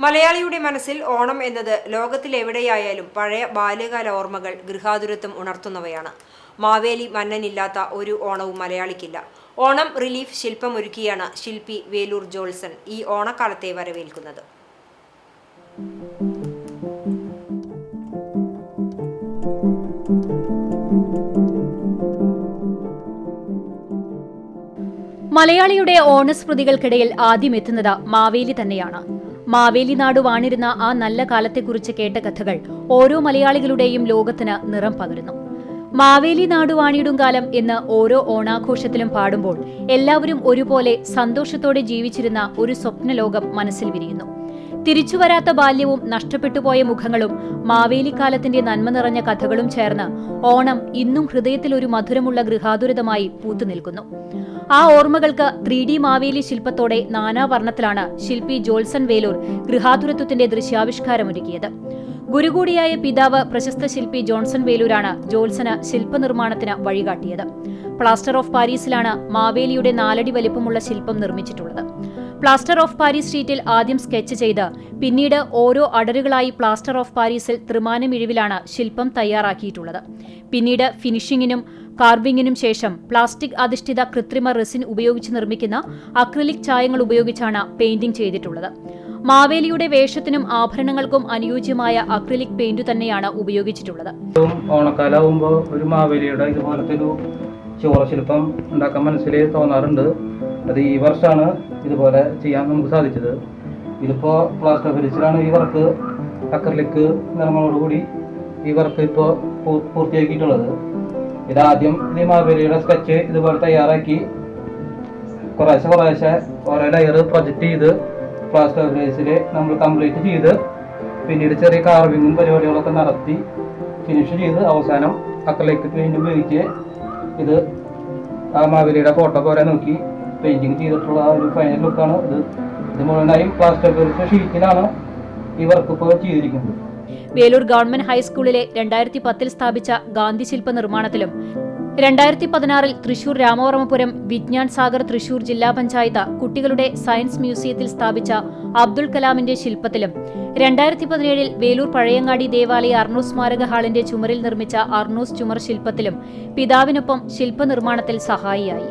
മലയാളിയുടെ മനസ്സിൽ ഓണം എന്നത് ലോകത്തിലെവിടെയായാലും പഴയ ബാല്യകാല ഓർമ്മകൾ ഗൃഹാതുരത്വം ഉണർത്തുന്നവയാണ്. മാവേലി മന്നനില്ലാത്ത ഒരു ഓണവും മലയാളിക്കില്ല. ഓണം റിലീഫ് ശില്പമൊരുക്കിയാണ് ശില്പി വേലൂർ ജോൾസൺ ഈ ഓണക്കാലത്തെ വരവേൽക്കുന്നത്. മലയാളിയുടെ ഓണസ്മൃതികൾക്കിടയിൽ ആദ്യം എത്തുന്നത് മാവേലി തന്നെയാണ്. മാവേലി നാട് വാണിരുന്ന ആ നല്ല കാലത്തെക്കുറിച്ച് കേട്ട കഥകൾ ഓരോ മലയാളികളുടെയും ലോകത്തിന് നിറം പകരുന്നു. മാവേലി നാട് വാണിടും കാലം എന്ന് ഓരോ ഓണാഘോഷത്തിലും പാടുമ്പോൾ എല്ലാവരും ഒരുപോലെ സന്തോഷത്തോടെ ജീവിച്ചിരുന്ന ഒരു സ്വപ്നലോകം മനസ്സിൽ വിരിയുന്നു. തിരിച്ചുവരാത്ത ബാല്യവും നഷ്ടപ്പെട്ടുപോയ മുഖങ്ങളും മാവേലിക്കാലത്തിന്റെ നന്മ നിറഞ്ഞ കഥകളും ചേർന്ന് ഓണം ഇന്നും ഹൃദയത്തിൽ ഒരു മധുരമുള്ള ഗൃഹാതുരതമായി പൂത്തുനിൽക്കുന്നു. ആ ഓർമ്മകൾക്ക് 3D മാവേലി ശില്പത്തോടെ നാനാവർണ്ണത്തിലാണ് ശില്പി ജോൾസൺ വേലൂർ ഗൃഹാതുരത്വത്തിന്റെ ദൃശ്യാവിഷ്കാരമൊരുക്കിയത്. ഗുരുകൂടിയായ പിതാവ് പ്രശസ്ത ശില്പി ജോൺസൺ വേലൂരാണ് ജോൾസന് ശില്പനിർമ്മാണത്തിന് വഴികാട്ടിയത്. പ്ലാസ്റ്റർ ഓഫ് പാരീസിലാണ് മാവേലിയുടെ 4 അടി വലിപ്പമുള്ള ശില്പം നിർമ്മിച്ചിട്ടുള്ളത്. പ്ലാസ്റ്റർ ഓഫ് പാരീസ് ഷീറ്റിൽ ആദ്യം സ്കെച്ച് ചെയ്ത് പിന്നീട് ഓരോ അടരുകളായി പ്ലാസ്റ്റർ ഓഫ് പാരീസിൽ ത്രിമാനമിഴിവിലാണ് ശില്പം തയ്യാറാക്കിയിട്ടുള്ളത്. പിന്നീട് ഫിനിഷിംഗിനും കാർവിംഗിനും ശേഷം പ്ലാസ്റ്റിക് അധിഷ്ഠിത കൃത്രിമ റെസിൻ ഉപയോഗിച്ച് നിർമ്മിക്കുന്ന അക്രിലിക് ചായങ്ങൾ ഉപയോഗിച്ചാണ് പെയിന്റിംഗ് ചെയ്തിട്ടുള്ളത്. മാവേലിയുടെ വേഷത്തിനും ആഭരണങ്ങൾക്കും അനുയോജ്യമായ അക്രിലിക് പെയിന്റ് തന്നെയാണ് ഉപയോഗിച്ചിട്ടുള്ളത്. ഓണക്കാലാവുമ്പോൾ ഒരു മാവേലിയുടെ ഇതുപോലത്തെ ഒരു ശില്പം ഉണ്ടാക്കാൻ മനസ്സിൽ തോന്നാറുണ്ട്. അത് ഈ വർഷമാണ് ഇതുപോലെ ചെയ്യാൻ നമുക്ക് സാധിച്ചത്. ഇതിപ്പോൾ പ്ലാസ്റ്റർ ഫിനിഷിലാണ് ഈ വർക്ക്, അക്രിലിക് നിറങ്ങളോടുകൂടി ഈ വർക്ക് ഇപ്പോൾ പൂർത്തിയാക്കിയിട്ടുള്ളത്. ഇതാദ്യം ഈ മാവേലിയുടെ സ്കെച്ച് ഇതുപോലെ തയ്യാറാക്കി കുറേശ്ശെ ഓരോ ലെയർ പ്രൊജക്റ്റ് ചെയ്ത് പ്ലാസ്റ്റർ ഫിനിഷിൽ നമ്മൾ കംപ്ലീറ്റ് ചെയ്ത് പിന്നീട് ചെറിയ കാർവിങ്ങും പരിപാടികളൊക്കെ നടത്തി ഫിനിഷ് ചെയ്ത് അവസാനം അക്രിലിക് പെയിന്റ് ഉപയോഗിച്ച് ഇത് ആ മാവേലിയുടെ ഫോട്ടോ പോലെ നോക്കി പെയിന്റിങ് ചെയ്തിട്ടുള്ള ഒരു ഫൈനൽ ലുക്കാണ് ഇത്. ഇത് മുഴുവനായും പ്ലാസ്റ്റർ ഫിനിഷ് ഷീറ്റിലാണ് ഈ വർക്ക് ഇപ്പോൾ ചെയ്തിരിക്കുന്നത്. വേലൂർ ഗവൺമെന്റ് ഹൈസ്കൂളിലെ 2010 സ്ഥാപിച്ച ഗാന്ധി ശില്പ നിർമ്മാണത്തിലും 2016 തൃശൂർ രാമവർമ്മപുരം വിജ്ഞാൻ സാഗർ തൃശൂർ ജില്ലാ പഞ്ചായത്ത് കുട്ടികളുടെ സയൻസ് മ്യൂസിയത്തിൽ സ്ഥാപിച്ച അബ്ദുൾ കലാമിന്റെ ശില്പത്തിലും 2017 വേലൂർ പഴയങ്ങാടി ദേവാലയ അർണൂസ് സ്മാരക ഹാളിന്റെ ചുമരിൽ നിർമ്മിച്ച അർണൂസ് ചുമർ ശില്പത്തിലും പിതാവിനൊപ്പം ശില്പനിർമ്മാണത്തിൽ സഹായിയായി.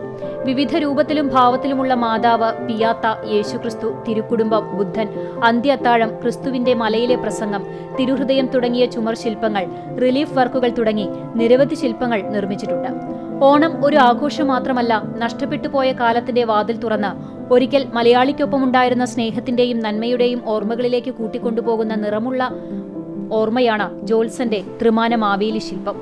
വിവിധ രൂപത്തിലും ഭാവത്തിലുമുള്ള മാതാവ്, പിയാത്ത, യേശുക്രിസ്തു, തിരുക്കുടുംബം, ബുദ്ധൻ, അന്ത്യത്താഴം, ക്രിസ്തുവിന്റെ മലയിലെ പ്രസംഗം, തിരുഹൃദയം തുടങ്ങിയ ചുമർ ശില്പങ്ങൾ, റിലീഫ് വർക്കുകൾ തുടങ്ങി നിരവധി ശില്പങ്ങൾ നിർമ്മിച്ചിട്ടുണ്ട്. ഓണം ഒരു ആഘോഷം മാത്രമല്ല, നഷ്ടപ്പെട്ടുപോയ കാലത്തിന്റെ വാതിൽ തുറന്ന് ഒരിക്കൽ മലയാളിക്കൊപ്പമുണ്ടായിരുന്ന സ്നേഹത്തിന്റെയും നന്മയുടെയും ഓർമ്മകളിലേക്ക് കൂട്ടിക്കൊണ്ടുപോകുന്ന നിറമുള്ള ഓർമ്മയാണ് ജോൾസന്റെ ത്രിമാന മാവേലി ശില്പം.